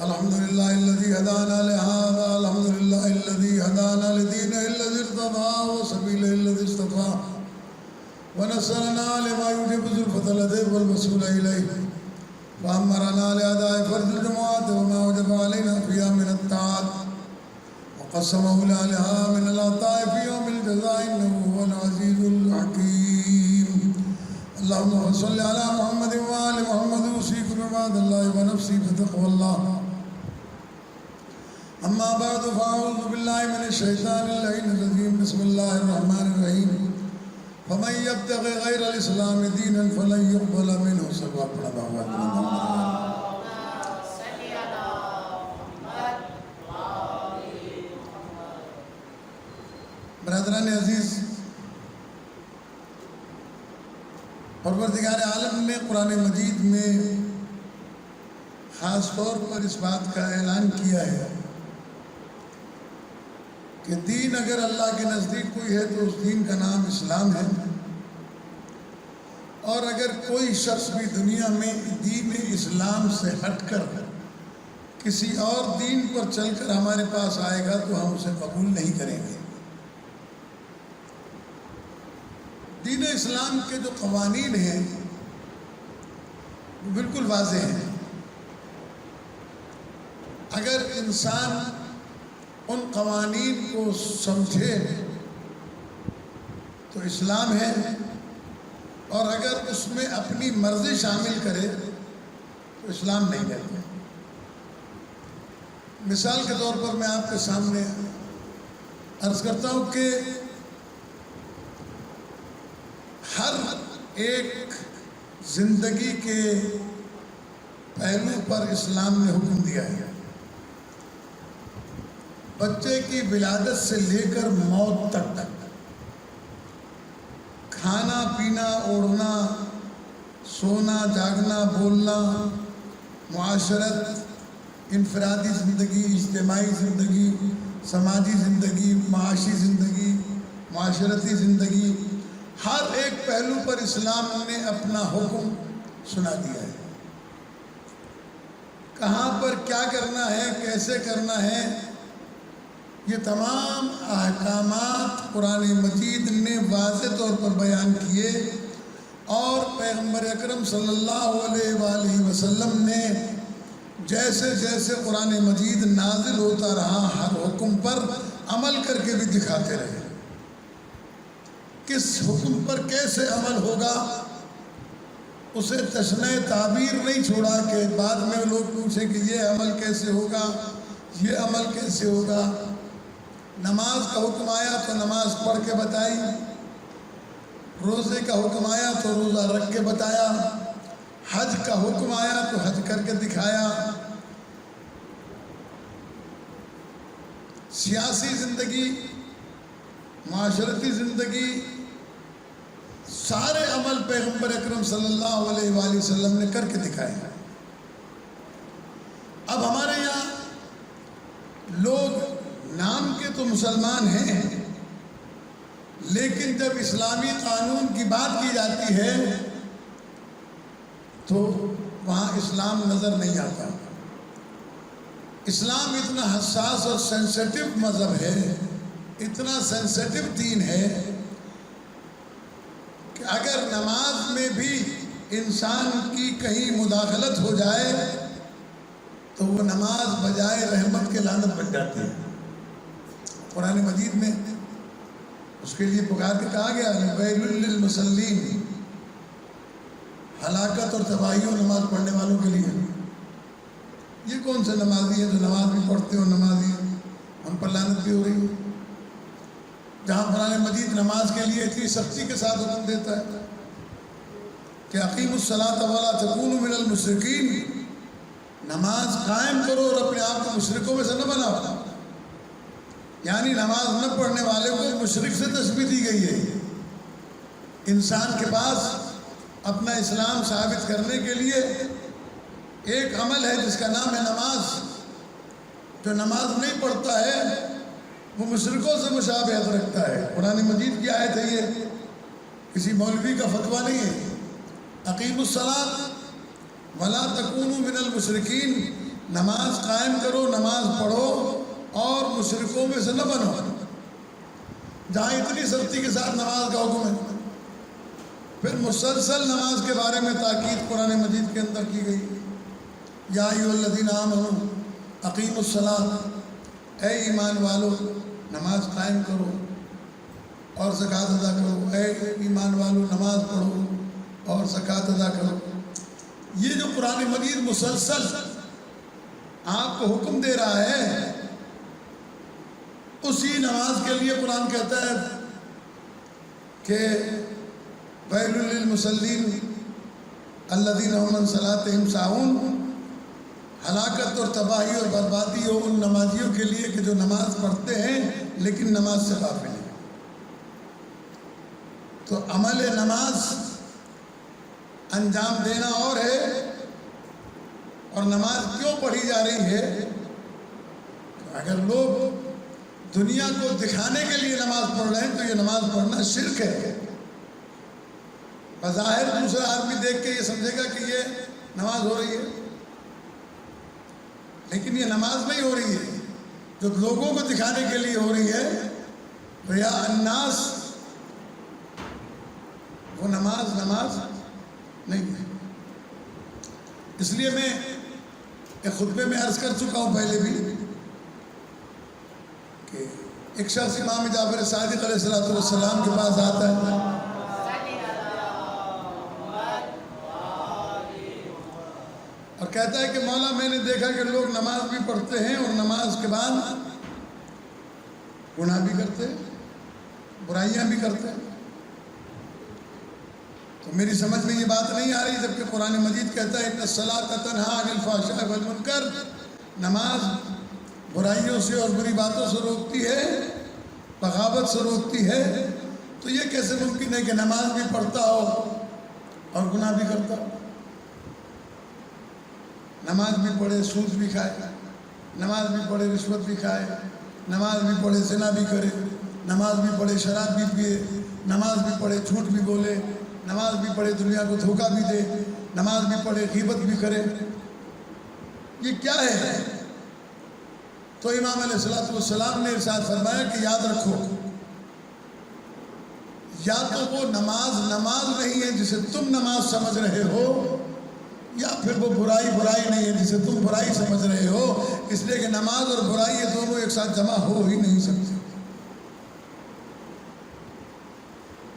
الحمد لله الذي هدانا لهذا، الحمد لله الذي هدانا لدينه الذي ارتضى وسبيله الذي اصطفى، ونصرنا لما يوجب زلفة لديه والوصول إليه، فأمرنا لأداء فرض الجمعات وما وجب علينا فيها من الطاعات، وقسمه لها من العطاء في يوم الجزاء إنه هو العزيز الحكيم. اللهم صل على محمد وآل محمد أوصيكم عباد الله ونفسي بتقوى الله. أما بعد فأعوذ بالله من الشيطان اللعين الرجيم. بسم الله الرحمن الرحيم. فمن يبتغي غير الإسلام دينا فلن يقبل منه. سب اپنا بہت برادران عزیز، پروردگار عالم نے قرآن مجید میں خاص طور پر اس بات کا اعلان کیا ہے کہ دین اگر اللہ کے نزدیک کوئی ہے تو اس دین کا نام اسلام ہے، اور اگر کوئی شخص بھی دنیا میں دین اسلام سے ہٹ کر کسی اور دین پر چل کر ہمارے پاس آئے گا تو ہم اسے قبول نہیں کریں گے۔ دین اسلام کے جو قوانین ہیں وہ بالکل واضح ہیں۔ اگر انسان ان قوانین کو سمجھے تو اسلام ہے، اور اگر اس میں اپنی مرضی شامل کرے تو اسلام نہیں کہتے۔ مثال کے طور پر میں آپ کے سامنے عرض کرتا ہوں کہ ہر ایک زندگی کے پہلو پر اسلام نے حکم دیا ہے۔ بچے کی ولادت سے لے کر موت تک، کھانا پینا، اوڑھنا، سونا، جاگنا، بولنا، معاشرت، انفرادی زندگی، اجتماعی زندگی، سماجی زندگی، معاشی زندگی، معاشرتی زندگی، ہر ایک پہلو پر اسلام نے اپنا حکم سنا دیا ہے۔ کہاں پر کیا کرنا ہے، کیسے کرنا ہے، یہ تمام احکامات قرآن مجید نے واضح طور پر بیان کیے، اور پیغمبر اکرم صلی اللہ علیہ وآلہ وسلم نے جیسے جیسے قرآن مجید نازل ہوتا رہا ہر حکم پر عمل کر کے بھی دکھاتے رہے۔ کس حکم پر کیسے عمل ہوگا اسے تشنہ تعبیر نہیں چھوڑا کہ بعد میں لوگ پوچھیں کہ یہ عمل کیسے ہوگا، یہ عمل کیسے ہوگا۔ نماز کا حکم آیا تو نماز پڑھ کے بتائی، روزے کا حکم آیا تو روزہ رکھ کے بتایا، حج کا حکم آیا تو حج کر کے دکھایا۔ سیاسی زندگی، معاشرتی زندگی، سارے عمل پیغمبر اکرم صلی اللہ علیہ وآلہ وسلم نے کر کے دکھائے۔ اب ہمارے یہاں لوگ نام کے تو مسلمان ہیں، لیکن جب اسلامی قانون کی بات کی جاتی ہے تو وہاں اسلام نظر نہیں آتا۔ اسلام اتنا حساس اور سینسیٹیو مذہب ہے، اتنا سینسیٹیو دین ہے کہ اگر نماز میں بھی انسان کی کہیں مداخلت ہو جائے تو وہ نماز بجائے رحمت کے لعنت بن جاتی ہے۔ قرآن مجید میں اس کے لیے پکار کے کہا گیا ویل للمصلین، ہلاکت اور تباہی ہو نماز پڑھنے والوں کے لیے۔ یہ کون سے نمازی ہیں جو نماز بھی پڑھتے ہو، نمازی ہم پر لعنت بھی ہو رہی ہے؟ جہاں قرآن مجید نماز کے لیے اتنی سختی کے ساتھ حکم دیتا ہے کہ اقیموا الصلاۃ ولا تکونوا من المشرکین، نماز قائم کرو اور اپنے آپ کو مشرکوں میں سے نہ بناؤ۔ یعنی نماز نہ پڑھنے والے کو مشرک سے تشبیہ دی گئی ہے۔ انسان کے پاس اپنا اسلام ثابت کرنے کے لیے ایک عمل ہے جس کا نام ہے نماز۔ جو نماز نہیں پڑھتا ہے وہ مشرکوں سے مشابہت رکھتا ہے۔ قرآن مجید کی آیت ہے، یہ کسی مولوی کا فتویٰ نہیں ہے۔ اقیموا الصلاۃ ولا تکونوا من المشرکین، نماز قائم کرو، نماز پڑھو اور مشرکوں میں سے نہ بنو۔ جہاں اتنی سختی کے ساتھ نماز کا حکم ہے، پھر مسلسل نماز کے بارے میں تاکید قرآن مجید کے اندر کی گئی۔ یا ایھا الذین آمنوا اقیموا الصلاۃ، اے ایمان والو نماز قائم کرو اور زکوٰۃ ادا کرو، اے ایمان والو نماز پڑھو اور زکوٰۃ ادا کرو۔ یہ جو قرآن مجید مسلسل آپ کو حکم دے رہا ہے، اسی نماز کے لیے قرآن کہتا ہے کہ ویل للمصلین الذین هم عن صلاتهم ساہون، ہلاکت اور تباہی اور بربادی ہو ان نمازیوں کے لیے کہ جو نماز پڑھتے ہیں لیکن نماز سے غافل ہیں۔ تو عمل نماز انجام دینا اور ہے، اور نماز کیوں پڑھی جا رہی ہے؟ اگر لوگ دنیا کو دکھانے کے لیے نماز پڑھ رہے ہیں تو یہ نماز پڑھنا شرک ہے۔ بظاہر دوسرا آدمی دیکھ کے یہ سمجھے گا کہ یہ نماز ہو رہی ہے، لیکن یہ نماز نہیں ہو رہی ہے۔ جو لوگوں کو دکھانے کے لیے ہو رہی ہے ریا الناس، وہ نماز نہیں ہے۔ اس لیے میں ایک خطبے میں عرض کر چکا ہوں پہلے بھی کہ ایک شخص امام جعفر صادق علیہ السلام کے پاس آتا ہے اور کہتا ہے کہ مولا میں نے دیکھا کہ لوگ نماز بھی پڑھتے ہیں اور نماز کے بعد گناہ بھی کرتے ہیں، برائیاں بھی کرتے ہیں، تو میری سمجھ میں یہ بات نہیں آ رہی، جبکہ قرآن مجید کہتا ہے ان الصلاۃ تنہی عن الفحشاء والمنکر، نماز برائیوں سے اور بری باتوں سے روکتی ہے، بغاوت سے روکتی ہے۔ تو یہ کیسے ممکن ہے کہ نماز بھی پڑھتا ہو اور گناہ بھی کرتا ہو؟ نماز بھی پڑھے سود بھی کھائے، نماز بھی پڑھے رشوت بھی کھائے، نماز بھی پڑھے زنا بھی کرے، نماز بھی پڑھے شراب بھی پیے، نماز بھی پڑھے جھوٹ بھی بولے، نماز بھی پڑھے دنیا کو دھوکہ بھی دے، نماز بھی پڑھے غیبت بھی کرے، یہ کیا ہے؟ تو امام علیہ السلام نے ارشاد فرمایا کہ یاد رکھو، یا تو وہ نماز نہیں ہے جسے تم نماز سمجھ رہے ہو، یا پھر وہ برائی نہیں ہے جسے تم برائی سمجھ رہے ہو، اس لیے کہ نماز اور برائی یہ دونوں ایک ساتھ جمع ہو ہی نہیں سکتے۔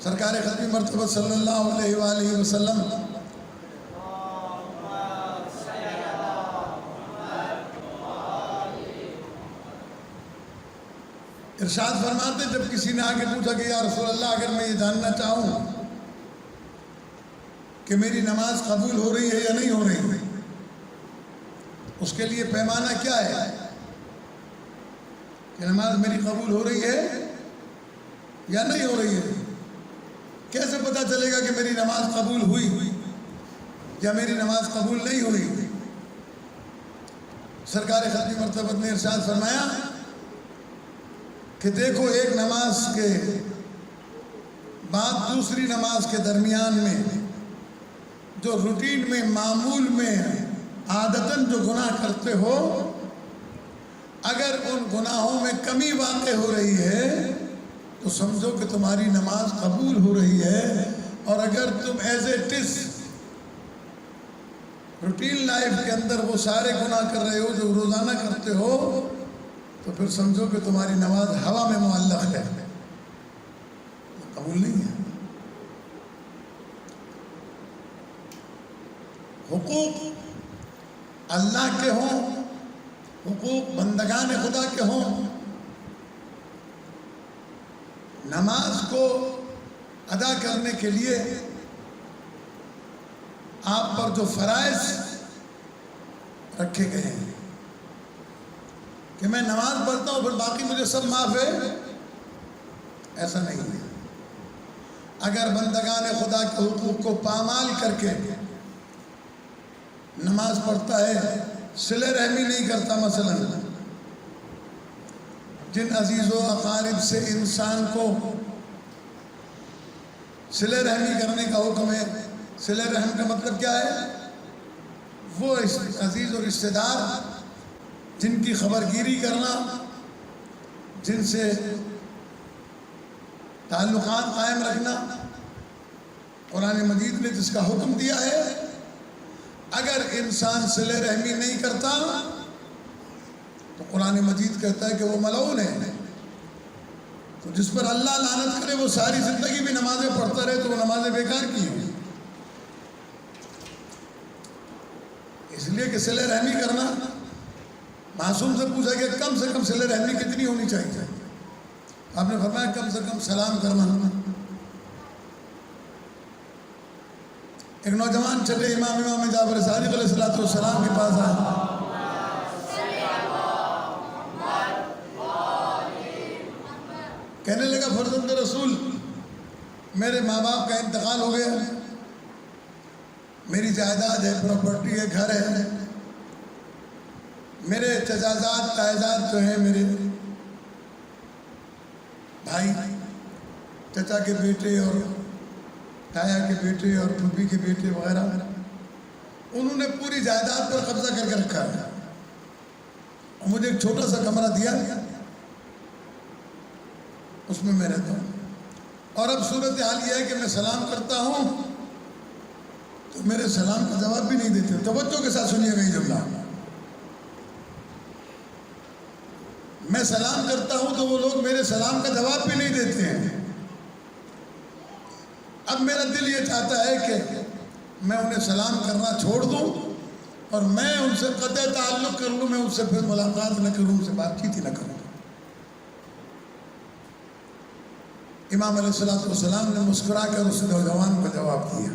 سرکار ختمی مرتبہ صلی اللہ علیہ وآلہ وسلم ارشاد فرماتے، جب کسی نے آگے پوچھا کہ یا رسول اللہ اگر میں یہ جاننا چاہوں کہ میری نماز قبول ہو رہی ہے یا نہیں ہو رہی، اس کے لیے پیمانہ کیا ہے کہ نماز میری قبول ہو رہی ہے یا نہیں ہو رہی ہے؟ کیسے پتہ چلے گا کہ میری نماز قبول ہوئی یا میری نماز قبول نہیں ہوئی؟ سرکار ختمی مرتبہ نے ارشاد فرمایا کہ دیکھو، ایک نماز کے بعد دوسری نماز کے درمیان میں جو روٹین میں معمول میں عادتاً جو گناہ کرتے ہو، اگر ان گناہوں میں کمی واقع ہو رہی ہے تو سمجھو کہ تمہاری نماز قبول ہو رہی ہے، اور اگر تم as it is routine life کے اندر وہ سارے گناہ کر رہے ہو جو روزانہ کرتے ہو تو پھر سمجھو کہ تمہاری نماز ہوا میں معلق ہے، قبول نہیں ہے۔ حقوق اللہ کے ہوں، حقوق بندگان خدا کے ہوں، نماز کو ادا کرنے کے لیے آپ پر جو فرائض رکھے گئے ہیں کہ میں نماز پڑھتا ہوں پھر باقی مجھے سب معاف ہے، ایسا نہیں ہے۔ اگر بندگان خدا کے حقوق کو پامال کر کے نماز پڑھتا ہے، صلہ رحمی نہیں کرتا، مثلا جن عزیز و اقارب سے انسان کو صلہ رحمی کرنے کا حکم ہے، صلہ رحم کا مطلب کیا ہے؟ وہ عزیز اور رشتہ دار جن کی خبرگیری کرنا، جن سے تعلقات قائم رکھنا، قرآن مجید نے جس کا حکم دیا ہے، اگر انسان صلہ رحمی نہیں کرتا تو قرآن مجید کہتا ہے کہ وہ ملعون ہے۔ تو جس پر اللہ لعنت کرے وہ ساری زندگی بھی نمازیں پڑھتا رہے تو وہ نمازیں بیکار کی ہیں۔ اس لیے کہ صلہ رحمی کرنا، معصوم سے پوچھا کہ کم سے کم صلہ رحمی کتنی ہونی چاہیے؟ آپ نے فرمایا کم سے کم سلام کرنا۔ ایک نوجوان چلے امام جعفر صادق علیہ السلام کے پاس آئے، کہنے لگا فرزند رسول، میرے ماں باپ کا انتقال ہو گیا، میری جائیداد ہے، پراپرٹی ہے، گھر ہے، میرے چچازاد تائزاد جو ہیں، میرے بھائی، چچا کے بیٹے اور تایا کے بیٹے اور پھوپھی کے بیٹے وغیرہ، انہوں نے پوری جائیداد پر قبضہ کر کے رکھا ہے، اور مجھے ایک چھوٹا سا کمرہ دیا، اس میں رہتا ہوں، اور اب صورتحال یہ ہے کہ میں سلام کرتا ہوں تو میرے سلام کا جواب بھی نہیں دیتے۔ توجہ کے ساتھ سنیے گا یہ جملہ، میں سلام کرتا ہوں تو وہ لوگ میرے سلام کا جواب بھی نہیں دیتے ہیں۔ اب میرا دل یہ چاہتا ہے کہ میں انہیں سلام کرنا چھوڑ دوں اور میں ان سے قطع تعلق کر لوں، میں ان سے پھر ملاقات نہ کروں، ان سے بات چیت ہی نہ کروں۔ امام علیہ السلام نے مسکرا کر اس نوجوان کو جواب دیا،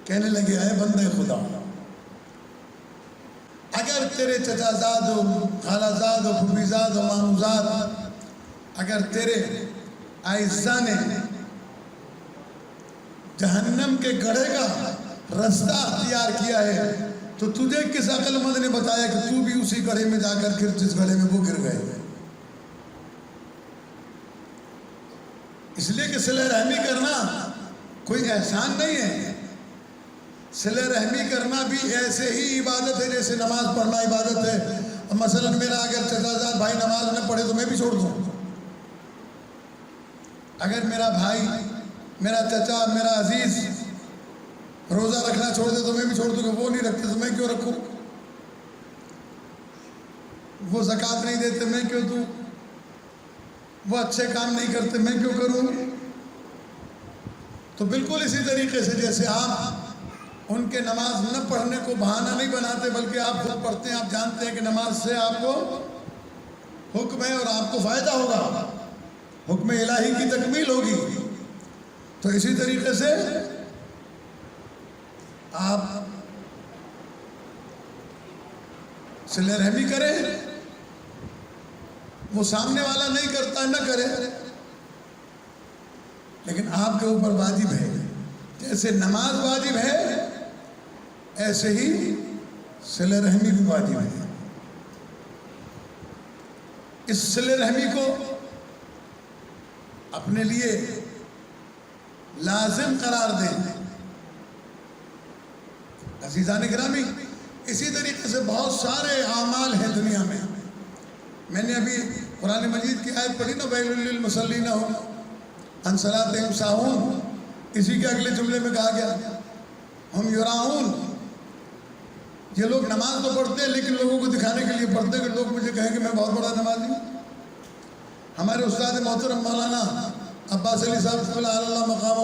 کہنے لگے اے بندے خدا، اگر تیرے چچا زاد ہو، خالہ زاد ہو، پھوپھی زاد ہو، مامو زاد، اگر تیرے اعزاء نے جہنم کے گڑھے کا رستہ اختیار کیا ہے تو تجھے کس عقل مند نے بتایا کہ تو بھی اسی گڑھے میں جا کر گر جس گڑھے میں وہ گر گئے؟ اس لیے کہ صلہ رحمی کرنا کوئی احسان نہیں ہے، صلہ رحمی کرنا بھی ایسے ہی عبادت ہے جیسے نماز پڑھنا عبادت ہے۔ مثلا میرا اگر چچازاد بھائی نماز نہ پڑھے تو میں بھی چھوڑ دوں، اگر میرا بھائی، میرا چچا، میرا عزیز روزہ رکھنا چھوڑ دے تو میں بھی چھوڑ دوں، کہ وہ نہیں رکھتے تو میں کیوں رکھوں، وہ زکوٰۃ نہیں دیتے میں کیوں دوں، وہ اچھے کام نہیں کرتے میں کیوں کروں؟ تو بالکل اسی طریقے سے جیسے آپ ان کے نماز نہ پڑھنے کو بہانہ نہیں بناتے بلکہ آپ خود پڑھتے ہیں، آپ جانتے ہیں کہ نماز سے آپ کو حکم ہے اور آپ کو فائدہ ہوگا، حکم الہی کی تکمیل ہوگی، تو اسی طریقے سے آپ صلہ رحمی کریں، وہ سامنے والا نہیں کرتا نہ کرے، لیکن آپ کے اوپر واجب ہے، جیسے نماز واجب ہے ایسے ہی صلہ رحمی بھی واجب ہے۔ اس صلہ رحمی کو اپنے لیے لازم قرار دیں۔ عزیزان گرامی، اسی طریقے سے بہت سارے اعمال ہیں دنیا میں، میں نے ابھی قرآن مجید کی آیت پڑھی نا، ویل للمصلین عن صلاتہم ساہون، اسی کے اگلے جملے میں کہا گیا ہم یراؤن، یہ لوگ نماز تو پڑھتے ہیں لیکن لوگوں کو دکھانے کے لیے پڑھتے ہیں کہ لوگ مجھے کہیں کہ میں بہت بڑا نمازی ہوں۔ ہمارے استاد محترم مولانا عباس علی صاحب صلی اللہ مقامہ،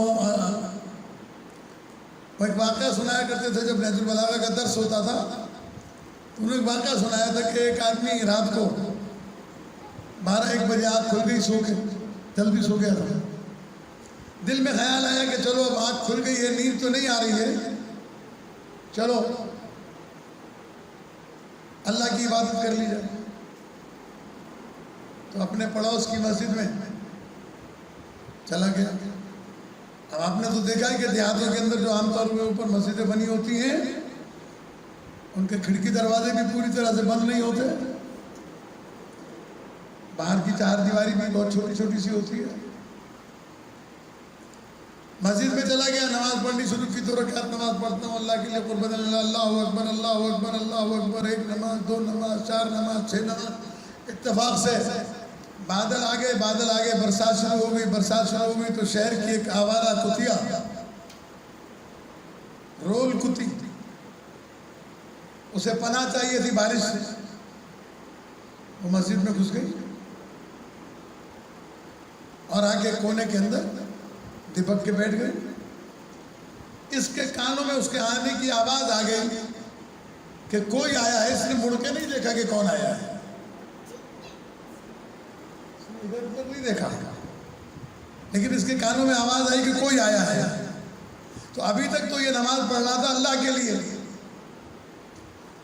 وہ ایک واقعہ سنایا کرتے تھے جب نہج البلاغہ کا درس ہوتا تھا، تو انہوں نے ایک واقعہ سنایا تھا کہ ایک آدمی رات کو 12-1 بجے آنکھ کھل گئی، سو کے جلدی سو گیا تھا، دل میں خیال آیا کہ چلو اب آنکھ کھل گئی ہے، نیند تو نہیں آ رہی ہے، چلو اللہ کی عبادت کر لی جائے۔ تو اپنے پڑوس کی مسجد میں چلا گیا۔ اب آپ نے تو دیکھا ہے کہ دیہاتوں کے اندر جو عام طور پہ اوپر مسجدیں بنی ہوتی ہیں ان کے کھڑکی دروازے بھی پوری طرح سے بند نہیں ہوتے، باہر کی چار دیواری بھی بہت چھوٹی چھوٹی سی ہوتی ہے۔ مسجد میں چلا گیا، نماز پڑھنی شروع کی، 2 رکعت نماز پڑھتا ہوں اللہ کے لیے قربت اللہ، اللہ اکبر اللہ اکبر اللہ اکبر، 1 نماز 2 نماز 4 نماز 6 نماز، اتفاق سے بادل آ گئے، برسات شروع ہو گئی تو شہر کی ایک آوارہ کتیا، رول کتی، اسے پناہ چاہیے تھی بارش سے، وہ مسجد میں گھس گئی اور آ کے کونے کے اندر دبک کے بیٹھ گئی۔ اس کے کانوں میں اس کے آنے کی آواز آ گئی کہ کوئی آیا ہے، اس نے مڑ کے نہیں دیکھا کہ کون آیا ہے، ادھر ادھر نہیں دیکھا، لیکن اس کے کانوں میں آواز آئی کہ کوئی آیا ہے۔ تو ابھی تک تو یہ نماز پڑھ رہا تھا اللہ کے لیے،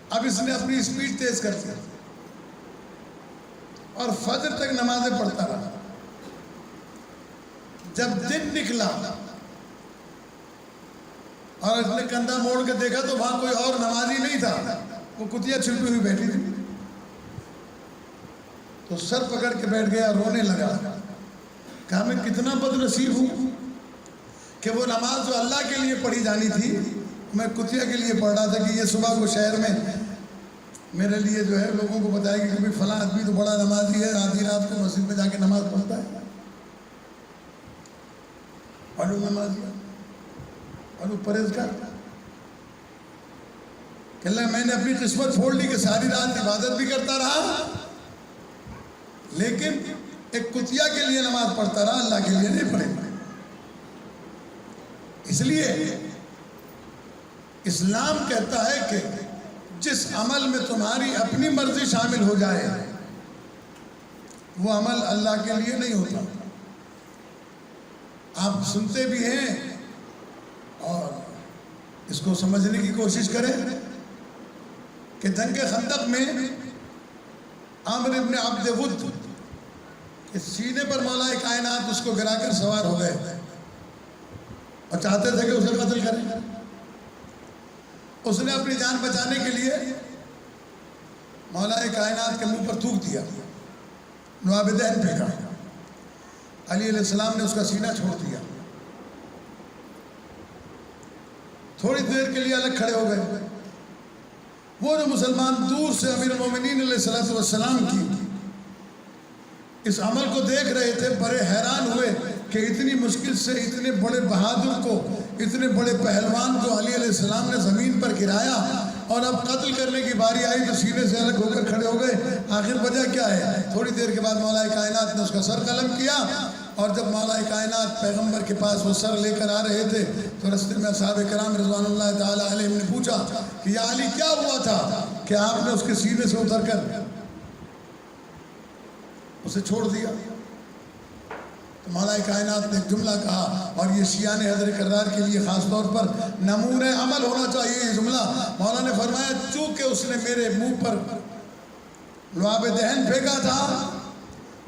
اب اس نے اپنی سپیڈ تیز کر دی اور فجر تک نمازیں پڑھتا رہا۔ جب دن نکلا اور اس نے کندھا موڑ کے دیکھا تو وہاں کوئی اور نمازی نہیں تھا، وہ کتیا چھپی ہوئی بیٹھی تھی۔ تو سر پکڑ کے بیٹھ گیا، رونے لگا، کہا میں کتنا بد نصیب ہوں کہ وہ نماز جو اللہ کے لیے پڑھی جانی تھی میں کتیا کے لیے پڑھ رہا تھا کہ یہ صبح کو شہر میں میرے لیے جو ہے لوگوں کو بتائے گی کہ فلاں آدمی تو بڑا نمازی ہے، آدھی رات کو مسجد میں جا کے نماز پڑھتا ہے، پڑھو نمازی پڑھو پرہیزگار۔ کہ اللہ میں نے اپنی قسمت پھوڑ لی کہ ساری رات عبادت بھی کرتا رہا لیکن ایک کتیا کے لیے نماز پڑھتا رہا، اللہ کے لیے نہیں پڑھے۔ اس لیے اسلام کہتا ہے کہ جس عمل میں تمہاری اپنی مرضی شامل ہو جائے وہ عمل اللہ کے لیے نہیں ہوتا۔ آپ سنتے بھی ہیں اور اس کو سمجھنے کی کوشش کریں کہ جنگ خندق میں عامر ابن عبد ود کے سینے پر مولا کائنات اس کو گرا کر سوار ہو گئے اور چاہتے تھے کہ اسے قتل کریں۔ اس نے اپنی جان بچانے کے لیے مولا کائنات کے منہ پر تھوک دیا، نواب دہن پھینکا، علی علیہ السلام نے اس کا سینہ چھوڑ دیا۔ تھوڑی دیر کے لیے الگ کھڑے ہو گئے۔ وہ جو مسلمان دور سے امیر المومنین علیہ السلام کی اس عمل کو دیکھ رہے تھے بڑے حیران ہوئے کہ اتنی مشکل سے اتنے بڑے بہادر کو، اتنے بڑے پہلوان کو علی علیہ السلام نے زمین پر گرایا اور اب قتل کرنے کی باری آئی تو سینے سے الگ ہو کر کھڑے ہو گئے۔ آخر وجہ کیا ہے؟ تھوڑی دیر کے بعد مولا کائنات نے اس کا سر قلم کیا اور جب مولا کائنات پیغمبر کے پاس وہ سر لے کر آ رہے تھے تو رستے میں اصحاب کرام رضوان اللہ تعالی علیہم نے پوچھا کہ یا علی کیا ہوا تھا کہ آپ نے اس کے سینے سے اتر کر اسے چھوڑ دیا؟ تو مولا کائنات نے ایک جملہ کہا اور یہ شیعان حیدر کرار کے لیے خاص طور پر نمونہ عمل ہونا چاہیے یہ جملہ۔ مولا نے فرمایا چونکہ اس نے میرے منہ پر لعاب دہن پھینکا تھا،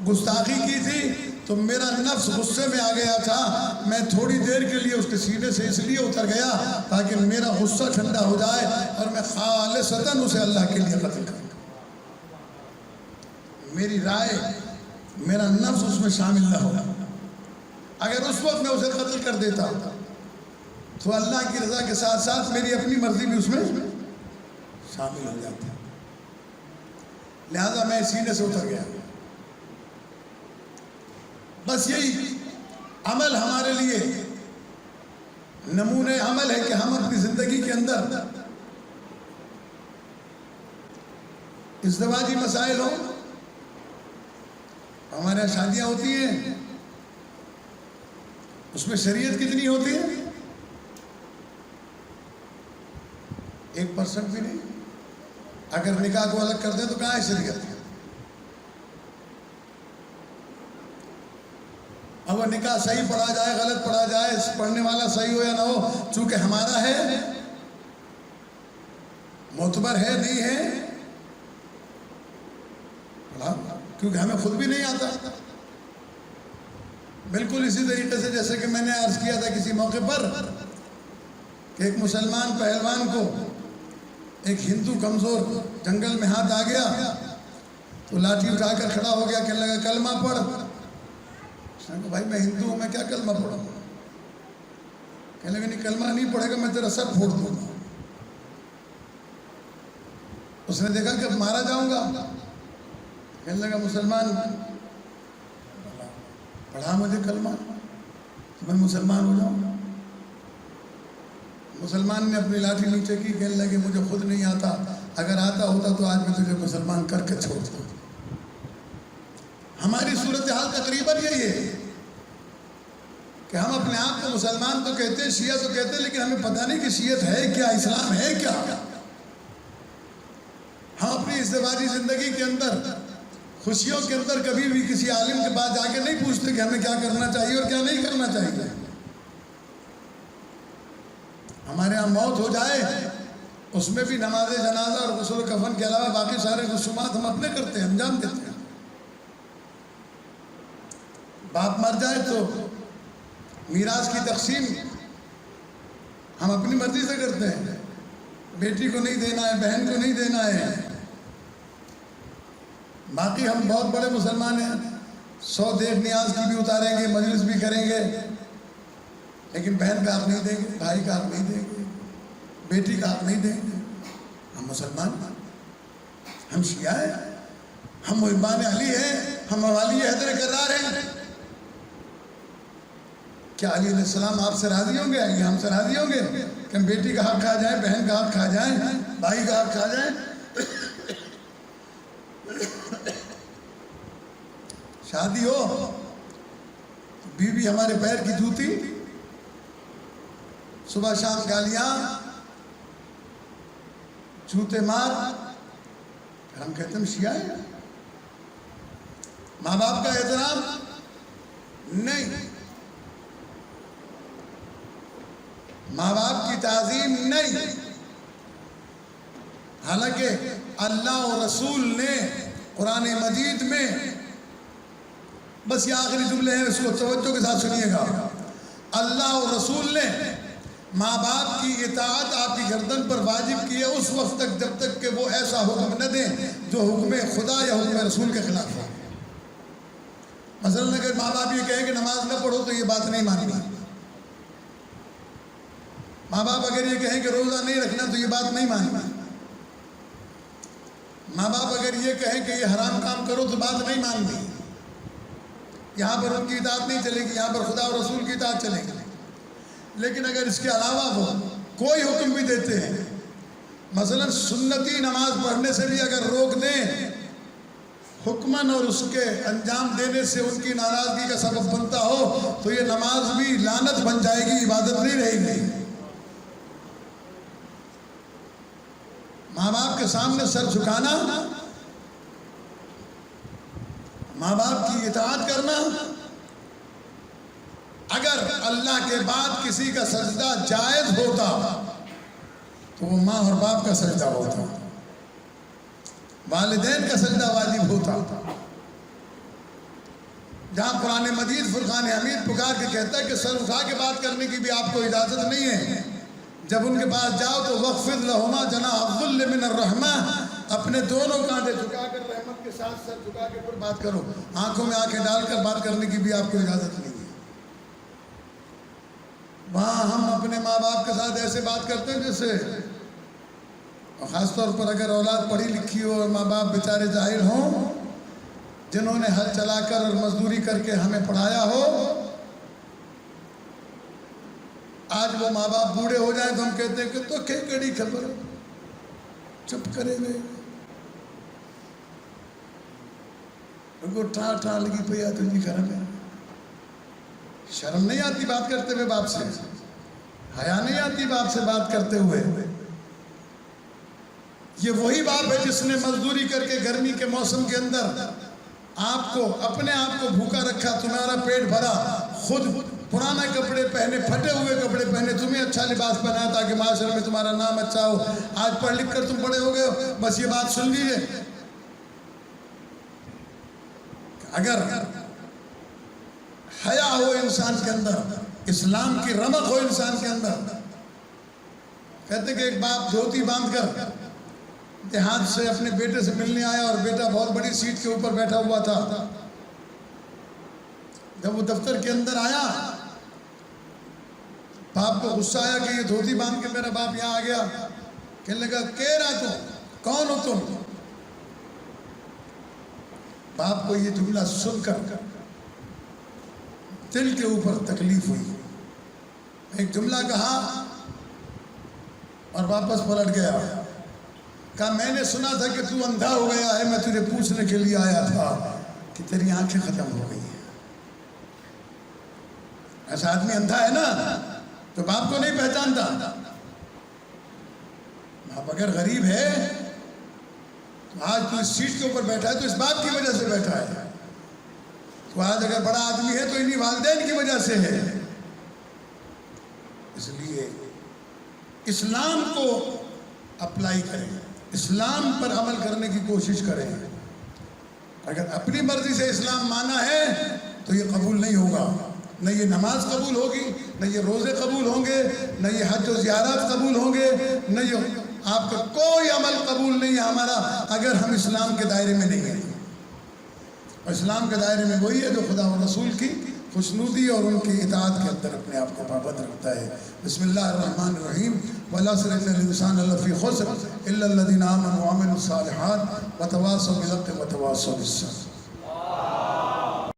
گستاخی کی تھی، تو میرا نفس غصے میں آ گیا تھا، میں تھوڑی دیر کے لیے اس کے سینے سے اس لیے اتر گیا تاکہ میرا غصہ ٹھنڈا ہو جائے اور میں خالصتاً اسے اللہ کے لیے قتل کروں۔ میری رائے، میرا نفس اس میں شامل نہ ہو۔ اگر اس وقت میں اسے قتل کر دیتا تو اللہ کی رضا کے ساتھ ساتھ میری اپنی مرضی بھی اس میں شامل ہو جاتی، لہذا میں سینے سے اتر گیا۔ بس یہی عمل ہمارے لیے نمونہ عمل ہے کہ ہم اپنی زندگی کے اندر ازدواجی مسائل ہوں، ہمارے یہاں شادیاں ہوتی ہیں، اس میں شریعت کتنی ہوتی ہے؟ 1% بھی نہیں۔ اگر نکاح کو الگ کر دیں تو کہاں ہے شریعت؟ اب وہ نکاح صحیح پڑھا جائے غلط پڑھا جائے، پڑھنے والا صحیح ہو یا نہ ہو، چونکہ ہمارا ہے، معتبر ہے نہیں ہے، کیونکہ ہمیں خود بھی نہیں آتا۔ بالکل اسی طریقے سے جیسے کہ میں نے عرض کیا تھا کسی موقع پر کہ ایک مسلمان پہلوان کو ایک ہندو کمزور جنگل میں ہاتھ آ گیا تو لاٹھی اٹھا کر کھڑا ہو گیا، کہنے لگا کلمہ پڑھ۔ اس نے کہا بھائی میں ہندو ہوں، میں کیا کلمہ پڑھوں؟ کہنے لگا نہیں کلمہ نہیں پڑھے گا میں تیرا سر پھوڑ دوں گا. اس نے دیکھا کہ اب مارا جاؤں گا. کہنے لگا مسلمان پڑھا مجھے کلمہ میں مسلمان ہو جاؤں. مسلمان نے اپنی لاٹھی نیچے کی. کہنے لگے مجھے خود نہیں آتا, اگر آتا ہوتا تو آج میں تجھے مسلمان کر کے چھوڑ دوں. ہماری صورتحال تقریباً یہی ہے کہ ہم اپنے آپ کو مسلمان تو کہتے ہیں, شیعہ تو کہتے ہیں, لیکن ہمیں پتہ نہیں کہ شیعت ہے کیا, اسلام ہے کیا. ہم اپنی ازدواجی زندگی کے اندر, خوشیوں کے اندر کبھی بھی کسی عالم کے پاس جا کے نہیں پوچھتے کہ ہمیں کیا کرنا چاہیے اور کیا نہیں کرنا چاہیے. ہمارے ہاں موت ہو جائے اس میں بھی نماز جنازہ اور غسل و کفن کے علاوہ باقی سارے رسومات ہم اپنے کرتے ہیں, انجام دیتے ہیں. باپ مر جائے تو میراث کی تقسیم ہم اپنی مرضی سے کرتے ہیں. بیٹی کو نہیں دینا ہے, بہن کو نہیں دینا ہے. باقی ہم بہت بڑے مسلمان ہیں, 100 دیکھ نیاز کی بھی اتاریں گے, مجلس بھی کریں گے, لیکن بہن کا حق نہیں دیں گے, بھائی کا حق نہیں دیں گے, بیٹی کا حق نہیں دیں گے. ہم مسلمان, ہم شیعہ ہیں, ہم محبان علی ہیں, ہم موالی حیدر کرار ہیں. کیا علی علیہ السلام آپ سے راضی ہوں گے یا ہم سے راضی ہوں گے کہ ہم بیٹی کا حق کھا جائیں, بہن کا حق کھا جائیں, بھائی کا حق کھا جائیں؟ شادی ہو بیوی ہمارے پیر کی جوتی, صبح شام گالیاں, جوتے مار, ہم کہتے ہیں ہم شیعہ ہیں. ماں باپ کا احترام نہیں, ماں باپ کی تعظیم نہیں. حالانکہ اللہ و رسول نے قرآن مجید میں, بس یہ آخری جملے ہیں, اس کو توجہ کے ساتھ سنیے گا, اللہ و رسول نے ماں باپ کی اطاعت آپ کی گردن پر واجب کی ہے اس وقت تک جب تک کہ وہ ایسا حکم نہ دیں جو حکم خدا یا حکم رسول کے خلاف ہو. مثلاً اگر ماں باپ یہ کہیں کہ نماز نہ پڑھو تو یہ بات نہیں ماننی. ماں باپ اگر یہ کہیں کہ روزہ نہیں رکھنا تو یہ بات نہیں ماننی. ماں باپ اگر یہ کہیں کہ یہ حرام کام کرو تو بات نہیں ماننی. یہاں پر ان کی اطاعت نہیں چلے گی, یہاں پر خدا اور رسول کی اطاعت چلے گی. لیکن اگر اس کے علاوہ وہ کوئی حکم بھی دیتے ہیں, مثلا سنتی نماز پڑھنے سے بھی اگر روک دیں حکماً اور اس کے انجام دینے سے ان کی ناراضگی کا سبب بنتا ہو تو یہ نماز بھی لعنت بن جائے گی, عبادت نہیں رہے گی. ماں باپ کے سامنے سر جھکانا, ماں باپ کی اطاعت کرنا, اگر اللہ کے بعد کسی کا سجدہ جائز ہوتا تو وہ ماں اور باپ کا سجدہ ہوتا, والدین کا سجدہ واجب ہوتا. جہاں قرآن مجید فرقان حمید پکار کے کہتا ہے کہ سر اٹھا کے بات کرنے کی بھی آپ کو اجازت نہیں ہے, جب ان کے پاس جاؤ تو وَخْفِضْ لَهُمَا جَنَاحَ الذُّلِّ مِنَ الرَّحْمَةِ, اپنے دونوں کاندھے جھکا کر رحمت کے ساتھ سر جھکا کے پھر بات کرو. آنکھوں میں آنکھیں ڈال کر بات کرنے کی بھی آپ کو اجازت نہیں ہے. وہاں ہم اپنے ماں باپ کے ساتھ ایسے بات کرتے ہیں جیسے, اور خاص طور پر اگر اولاد پڑھی لکھی ہو اور ماں باپ بیچارے جاہل ہوں, جنہوں نے ہل چلا کر اور مزدوری کر کے ہمیں پڑھایا ہو, آج وہ ماں باپ بوڑھے ہو جائیں تو ہم کہتے ہیں کہ تو کیڑی خبر, چپ کرے گئے, ان کو ٹھا لگی پہ تو جی گھر میں شرم نہیں آتی بات کرتے ہوئے باپ سے, حیا نہیں آتی باپ سے بات کرتے ہوئے. یہ وہی باپ ہے جس نے مزدوری کر کے گرمی کے موسم کے اندر آپ کو, اپنے آپ کو بھوکا رکھا, تمہارا پیٹ بھرا, خود پرانے کپڑے پہنے, پھٹے ہوئے کپڑے پہنے, تمہیں اچھا لباس پہنا تاکہ معاشرے میں تمہارا نام اچھا ہو. آج پڑھ لکھ کر تم بڑے ہو گئے ہو, بس یہ بات سن لیجئے. اگر حیا ہو انسان کے اندر, اسلام کی رمق ہو انسان کے اندر. کہتے کہ ایک باپ دھوتی باندھ کر دیہات سے اپنے بیٹے سے ملنے آیا اور بیٹا بہت بڑی سیٹ کے اوپر بیٹھا ہوا تھا. جب وہ دفتر کے اندر آیا باپ کو غصہ آیا کہ یہ دھوتی باندھ کے میرا باپ یہاں آ گیا. کہنے لگا کیرا تم, کون ہو تم؟ باپ کو یہ جملہ سن کر دل کے اوپر تکلیف ہوئی. ایک جملہ کہا اور واپس پلٹ گیا. کہا میں نے سنا تھا کہ تو اندھا ہو گیا ہے, میں تجھے پوچھنے کے لیے آیا تھا کہ تیری آنکھیں ختم ہو گئی ہیں. ایسا آدمی اندھا ہے نا تو باپ کو نہیں پہچانتا. باپ اگر غریب ہے تو آج تو اس سیٹ کے اوپر بیٹھا ہے تو اس باپ کی وجہ سے بیٹھا ہے. تو آج اگر بڑا آدمی ہے تو انہی والدین کی وجہ سے ہے. اس لیے اسلام کو اپلائی کریں, اسلام پر عمل کرنے کی کوشش کریں. اگر اپنی مرضی سے اسلام مانا ہے تو یہ قبول نہیں ہوگا. نہ یہ نماز قبول ہوگی, نہ یہ روزے قبول ہوں گے, نہ یہ حج و زیارات قبول ہوں گے, نہ یہ آپ کا کوئی عمل قبول نہیں ہے ہمارا اگر ہم اسلام کے دائرے میں نہیں ہیں. اور اسلام کے دائرے میں وہی ہے جو خدا و رسول کی خوشنودی اور ان کی اطاعت کے اندر اپنے آپ کو پابند رکھتا ہے. بسم اللہ الرحمن الرحیم. وَالْعَصْرِ إِنَّ الْإِنسَانَ لَفِي خُسْرٍ إِلَّا الَّذِينَ آمَنُوا وَعَمِلُوا الصَّالِحَاتِ وَتَوَاصَوْا بِالْحَقِّ وَتَوَاصَوْا بِالصَّبْرِ.